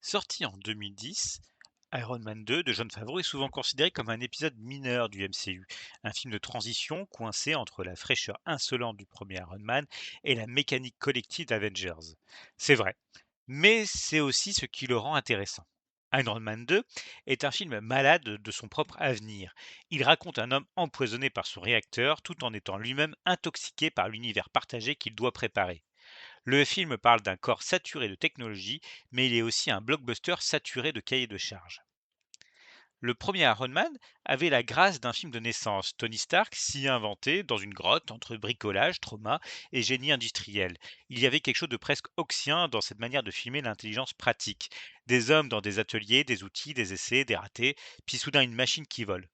Sorti en 2010, Iron Man 2 de Jon Favreau est souvent considéré comme un épisode mineur du MCU, un film de transition coincé entre la fraîcheur insolente du premier Iron Man et la mécanique collective d'Avengers. C'est vrai, mais c'est aussi ce qui le rend intéressant. Iron Man 2 est un film malade de son propre avenir. Il raconte un homme empoisonné par son réacteur tout en étant lui-même intoxiqué par l'univers partagé qu'il doit préparer. Le film parle d'un corps saturé de technologie, mais il est aussi un blockbuster saturé de cahiers de charges. Le premier Iron Man avait la grâce d'un film de naissance. Tony Stark s'y inventait dans une grotte entre bricolage, trauma et génie industriel. Il y avait quelque chose de presque oxien dans cette manière de filmer l'intelligence pratique. Des hommes dans des ateliers, des outils, des essais, des ratés, puis soudain une machine qui vole.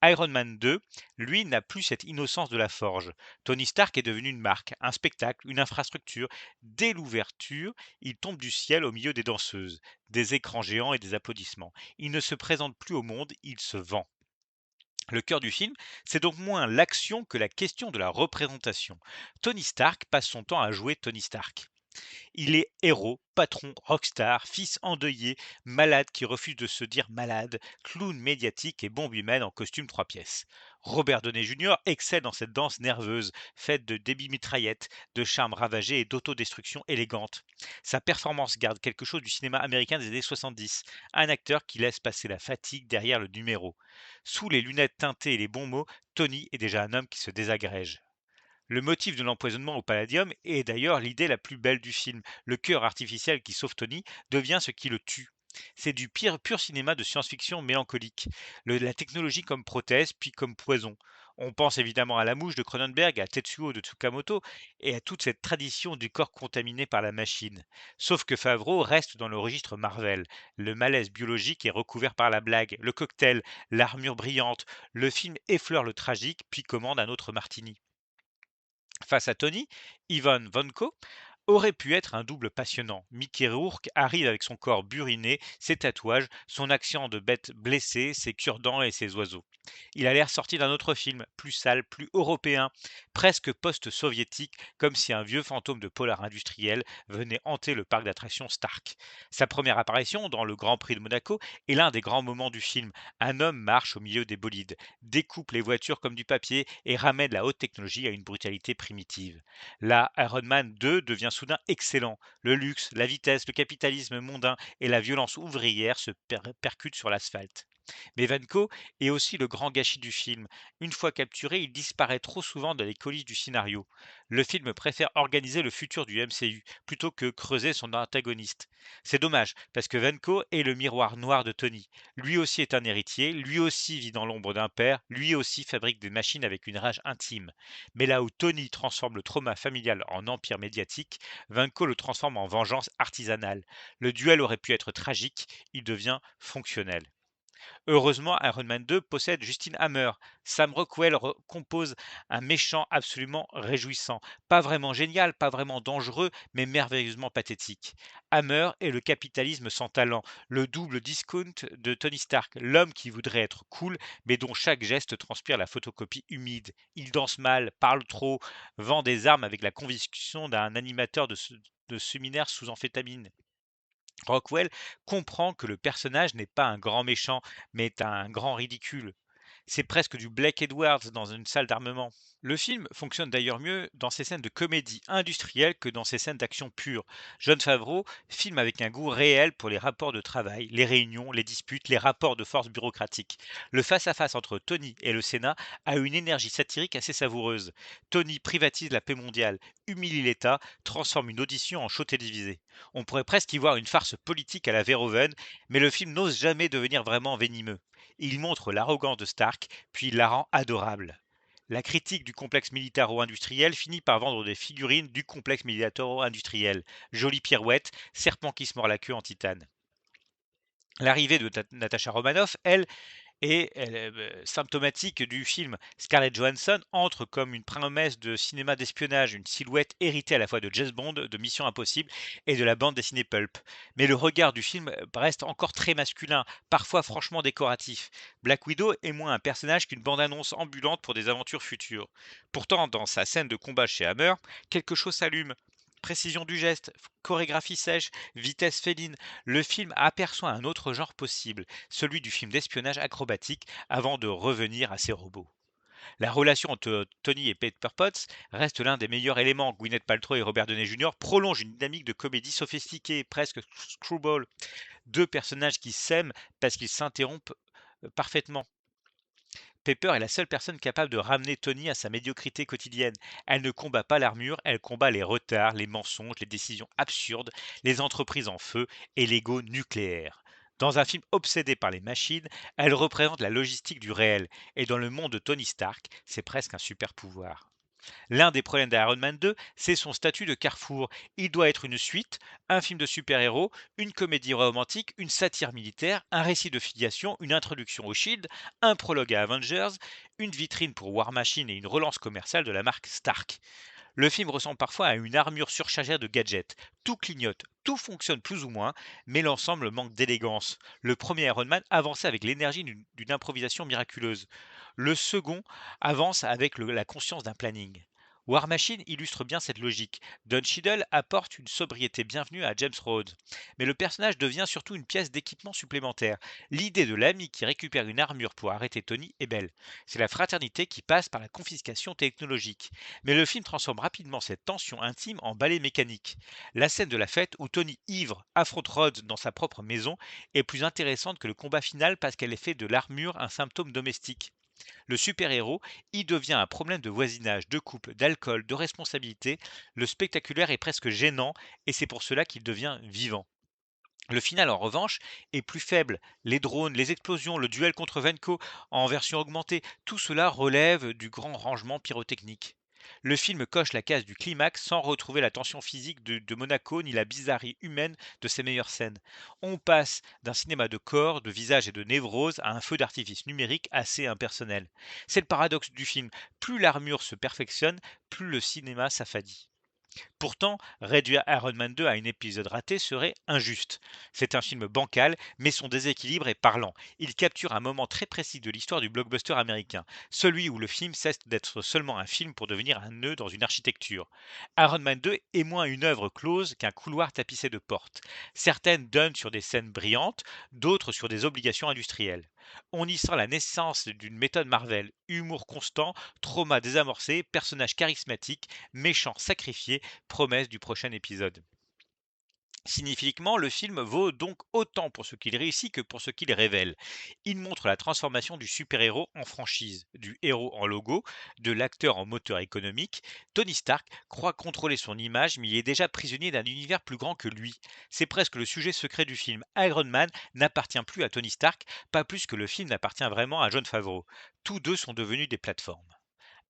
Iron Man 2, lui, n'a plus cette innocence de la forge. Tony Stark est devenu une marque, un spectacle, une infrastructure. Dès l'ouverture, il tombe du ciel au milieu des danseuses, des écrans géants et des applaudissements. Il ne se présente plus au monde, il se vend. Le cœur du film, c'est donc moins l'action que la question de la représentation. Tony Stark passe son temps à jouer Tony Stark. Il est héros, patron, rockstar, fils endeuillé, malade qui refuse de se dire malade, clown médiatique et bombe humaine en costume 3 pièces. Robert Downey Jr. excelle dans cette danse nerveuse, faite de débits mitraillettes, de charme ravagé et d'autodestruction élégante. Sa performance garde quelque chose du cinéma américain des années 70, un acteur qui laisse passer la fatigue derrière le numéro. Sous les lunettes teintées et les bons mots, Tony est déjà un homme qui se désagrège. Le motif de l'empoisonnement au palladium est d'ailleurs l'idée la plus belle du film. Le cœur artificiel qui sauve Tony devient ce qui le tue. C'est du pur cinéma de science-fiction mélancolique. La technologie comme prothèse, puis comme poison. On pense évidemment à La Mouche de Cronenberg, à Tetsuo de Tsukamoto et à toute cette tradition du corps contaminé par la machine. Sauf que Favreau reste dans le registre Marvel. Le malaise biologique est recouvert par la blague, le cocktail, l'armure brillante. Le film effleure le tragique, puis commande un autre martini. Face à Tony, Ivan Vanko aurait pu être un double passionnant. Mickey Rourke arrive avec son corps buriné, ses tatouages, son accent de bête blessée, ses cure-dents et ses oiseaux. Il a l'air sorti d'un autre film, plus sale, plus européen, presque post-soviétique, comme si un vieux fantôme de polar industriel venait hanter le parc d'attractions Stark. Sa première apparition dans le Grand Prix de Monaco est l'un des grands moments du film. Un homme marche au milieu des bolides, découpe les voitures comme du papier et ramène la haute technologie à une brutalité primitive. Là, Iron Man 2 devient soudain excellent. Le luxe, la vitesse, le capitalisme mondain et la violence ouvrière se percutent sur l'asphalte. Mais Vanko est aussi le grand gâchis du film. Une fois capturé, il disparaît trop souvent dans les coulisses du scénario. Le film préfère organiser le futur du MCU plutôt que creuser son antagoniste. C'est dommage, parce que Vanko est le miroir noir de Tony. Lui aussi est un héritier, lui aussi vit dans l'ombre d'un père, lui aussi fabrique des machines avec une rage intime. Mais là où Tony transforme le trauma familial en empire médiatique, Vanko le transforme en vengeance artisanale. Le duel aurait pu être tragique, il devient fonctionnel. Heureusement, Iron Man 2 possède Justin Hammer. Sam Rockwell compose un méchant absolument réjouissant. Pas vraiment génial, pas vraiment dangereux, mais merveilleusement pathétique. Hammer est le capitalisme sans talent, le double discount de Tony Stark, l'homme qui voudrait être cool, mais dont chaque geste transpire la photocopie humide. Il danse mal, parle trop, vend des armes avec la conviction d'un animateur de séminaire sous amphétamine. Rockwell comprend que le personnage n'est pas un grand méchant, mais un grand ridicule. C'est presque du Blake Edwards dans une salle d'armement. Le film fonctionne d'ailleurs mieux dans ses scènes de comédie industrielle que dans ses scènes d'action pure. Jon Favreau filme avec un goût réel pour les rapports de travail, les réunions, les disputes, les rapports de force bureaucratiques. Le face-à-face entre Tony et le Sénat a une énergie satirique assez savoureuse. Tony privatise la paix mondiale, humilie l'État, transforme une audition en show télévisé. On pourrait presque y voir une farce politique à la Verhoeven, mais le film n'ose jamais devenir vraiment venimeux. Il montre l'arrogance de Stark, puis il la rend adorable. La critique du complexe militaro-industriel finit par vendre des figurines du complexe militaro-industriel. Jolie pirouette, serpent qui se mord la queue en titane. L'arrivée de Natasha Romanoff, elle, symptomatique du film. Scarlett Johansson entre comme une promesse de cinéma d'espionnage, une silhouette héritée à la fois de James Bond, de Mission Impossible et de la bande dessinée Pulp. Mais le regard du film reste encore très masculin, parfois franchement décoratif. Black Widow est moins un personnage qu'une bande-annonce ambulante pour des aventures futures. Pourtant, dans sa scène de combat chez Hammer, quelque chose s'allume. Précision du geste, chorégraphie sèche, vitesse féline, le film aperçoit un autre genre possible, celui du film d'espionnage acrobatique, avant de revenir à ses robots. La relation entre Tony et Pepper Potts reste l'un des meilleurs éléments. Gwyneth Paltrow et Robert Downey Jr. prolongent une dynamique de comédie sophistiquée, presque screwball. Deux personnages qui s'aiment parce qu'ils s'interrompent parfaitement. Pepper est la seule personne capable de ramener Tony à sa médiocrité quotidienne. Elle ne combat pas l'armure, elle combat les retards, les mensonges, les décisions absurdes, les entreprises en feu et l'ego nucléaire. Dans un film obsédé par les machines, elle représente la logistique du réel, et dans le monde de Tony Stark, c'est presque un super pouvoir. L'un des problèmes d'Iron Man 2, c'est son statut de carrefour. Il doit être une suite, un film de super-héros, une comédie romantique, une satire militaire, un récit de filiation, une introduction au Shield, un prologue à Avengers, une vitrine pour War Machine et une relance commerciale de la marque Stark. Le film ressemble parfois à une armure surchargée de gadgets. Tout clignote, tout fonctionne plus ou moins, mais l'ensemble manque d'élégance. Le premier Iron Man avançait avec l'énergie d'une improvisation miraculeuse. Le second avance avec la conscience d'un planning. War Machine illustre bien cette logique. Don Cheadle apporte une sobriété bienvenue à James Rhodes. Mais le personnage devient surtout une pièce d'équipement supplémentaire. L'idée de l'ami qui récupère une armure pour arrêter Tony est belle. C'est la fraternité qui passe par la confiscation technologique. Mais le film transforme rapidement cette tension intime en ballet mécanique. La scène de la fête où Tony ivre affronte Rhodes dans sa propre maison est plus intéressante que le combat final parce qu'elle est fait de l'armure un symptôme domestique. Le super-héros y devient un problème de voisinage, de couple, d'alcool, de responsabilité. Le spectaculaire est presque gênant et c'est pour cela qu'il devient vivant. Le final, en revanche, est plus faible. Les drones, les explosions, le duel contre Venko en version augmentée, tout cela relève du grand rangement pyrotechnique. Le film coche la case du climax sans retrouver la tension physique de Monaco ni la bizarrerie humaine de ses meilleures scènes. On passe d'un cinéma de corps, de visage et de névrose à un feu d'artifice numérique assez impersonnel. C'est le paradoxe du film. Plus l'armure se perfectionne, plus le cinéma s'affadit. Pourtant, réduire Iron Man 2 à un épisode raté serait injuste. C'est un film bancal, mais son déséquilibre est parlant. Il capture un moment très précis de l'histoire du blockbuster américain, celui où le film cesse d'être seulement un film pour devenir un nœud dans une architecture. Iron Man 2 est moins une œuvre close qu'un couloir tapissé de portes. Certaines donnent sur des scènes brillantes, d'autres sur des obligations industrielles. On y sent la naissance d'une méthode Marvel, humour constant, trauma désamorcé, personnages charismatiques, méchants sacrifiés, promesse du prochain épisode. Signifiquement, le film vaut donc autant pour ce qu'il réussit que pour ce qu'il révèle. Il montre la transformation du super-héros en franchise, du héros en logo, de l'acteur en moteur économique. Tony Stark croit contrôler son image, mais il est déjà prisonnier d'un univers plus grand que lui. C'est presque le sujet secret du film. Iron Man n'appartient plus à Tony Stark, pas plus que le film n'appartient vraiment à Jon Favreau. Tous deux sont devenus des plateformes.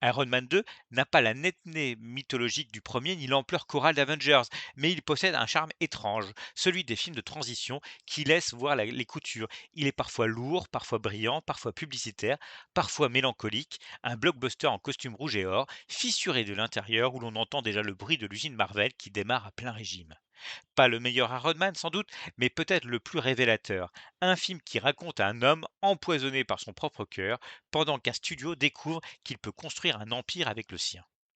Iron Man 2 n'a pas la netteté mythologique du premier ni l'ampleur chorale d'Avengers, mais il possède un charme étrange, celui des films de transition qui laissent voir les coutures. Il est parfois lourd, parfois brillant, parfois publicitaire, parfois mélancolique, un blockbuster en costume rouge et or, fissuré de l'intérieur où l'on entend déjà le bruit de l'usine Marvel qui démarre à plein régime. Pas le meilleur Iron Man sans doute, mais peut-être le plus révélateur. Un film qui raconte un homme empoisonné par son propre cœur, pendant qu'un studio découvre qu'il peut construire un empire avec le sien.